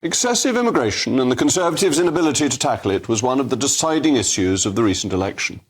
Excessive immigration and the Conservatives' inability to tackle it was one of the deciding issues of the recent election.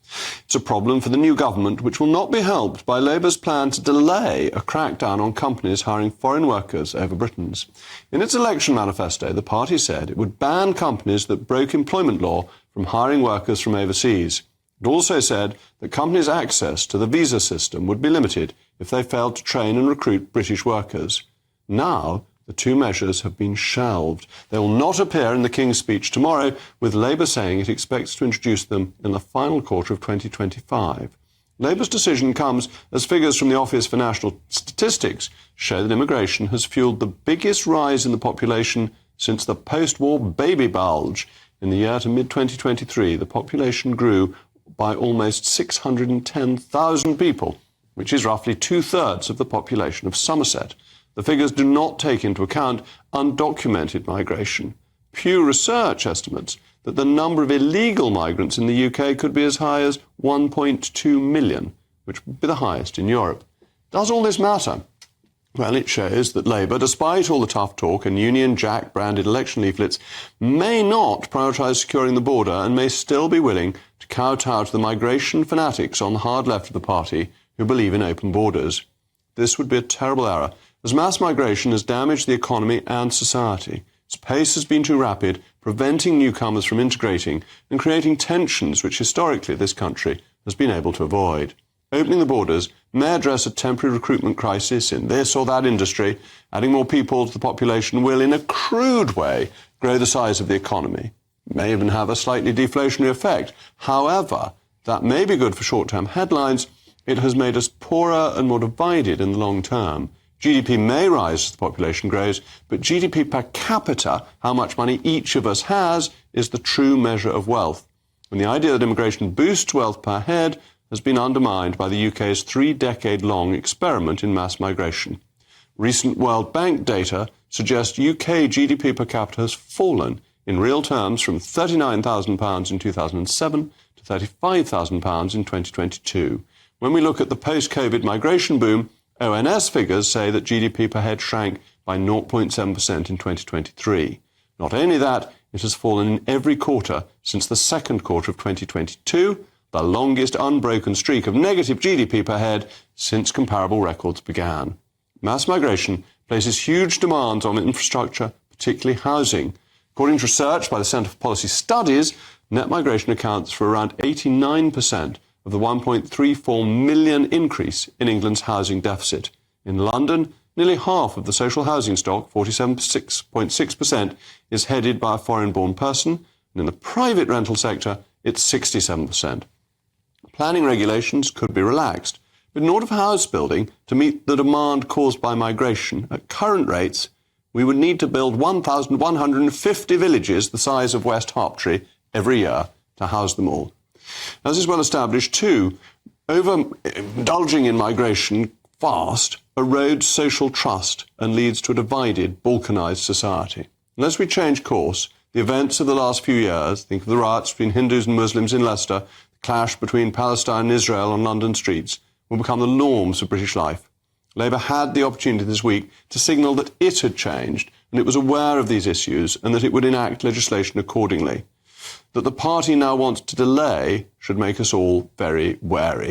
It's a problem for the new government, which will not be helped by Labour's plan to delay a crackdown on companies hiring foreign workers over Britons. In its election manifesto, the party said it would ban companies that broke employment law from hiring workers from overseas. It also said that companies' access to the visa system would be limited if they failed to train and recruit British workers. Now, the two measures have been shelved. They will not appear in the King's speech tomorrow, with Labour saying it expects to introduce them in the final quarter of 2025. Labour's decision comes as figures from the Office for National Statistics show that immigration has fueled the biggest rise in the population since the post-war baby bulge. In the year to mid-2023, the population grew by almost 610,000 people, which is roughly two-thirds of the population of Somerset. The figures do not take into account undocumented migration. Pew Research estimates that the number of illegal migrants in the UK could be as high as 1.2 million, which would be the highest in Europe. Does all this matter? Well, it shows that Labour, despite all the tough talk and Union Jack-branded election leaflets, may not prioritise securing the border and may still be willing to kowtow to the migration fanatics on the hard left of the party who believe in open borders. This would be a terrible error, as mass migration has damaged the economy and society. Its pace has been too rapid, preventing newcomers from integrating and creating tensions which historically this country has been able to avoid. Opening the borders may address a temporary recruitment crisis in this or that industry. Adding more people to the population will, in a crude way, grow the size of the economy. It may even have a slightly deflationary effect. However, that may be good for short-term headlines. It has made us poorer and more divided in the long term. GDP may rise as the population grows, but GDP per capita, how much money each of us has, is the true measure of wealth. And the idea that immigration boosts wealth per head has been undermined by the UK's 3-decade-long experiment in mass migration. Recent World Bank data suggests UK GDP per capita has fallen in real terms from £39,000 in 2007 to £35,000 in 2022. When we look at the post-COVID migration boom, ONS figures say that GDP per head shrank by 0.7% in 2023. Not only that, it has fallen in every quarter since the second quarter of 2022, the longest unbroken streak of negative GDP per head since comparable records began. Mass migration places huge demands on infrastructure, particularly housing. According to research by the Centre for Policy Studies, net migration accounts for around 89% of the 1.34 million increase in England's housing deficit. In London, nearly half of the social housing stock, 47.6%, is headed by a foreign-born person, and in the private rental sector, it's 67%. Planning regulations could be relaxed, but in order for house building to meet the demand caused by migration at current rates, we would need to build 1,150 villages the size of West Harptree every year to house them all. As is well established, too, overindulging in migration fast erodes social trust and leads to a divided, balkanised society. Unless we change course, the events of the last few years, think of the riots between Hindus and Muslims in Leicester, the clash between Palestine and Israel on London streets, will become the norms of British life. Labour had the opportunity this week to signal that it had changed and it was aware of these issues and that it would enact legislation accordingly. That the party now wants to delay should make us all very wary.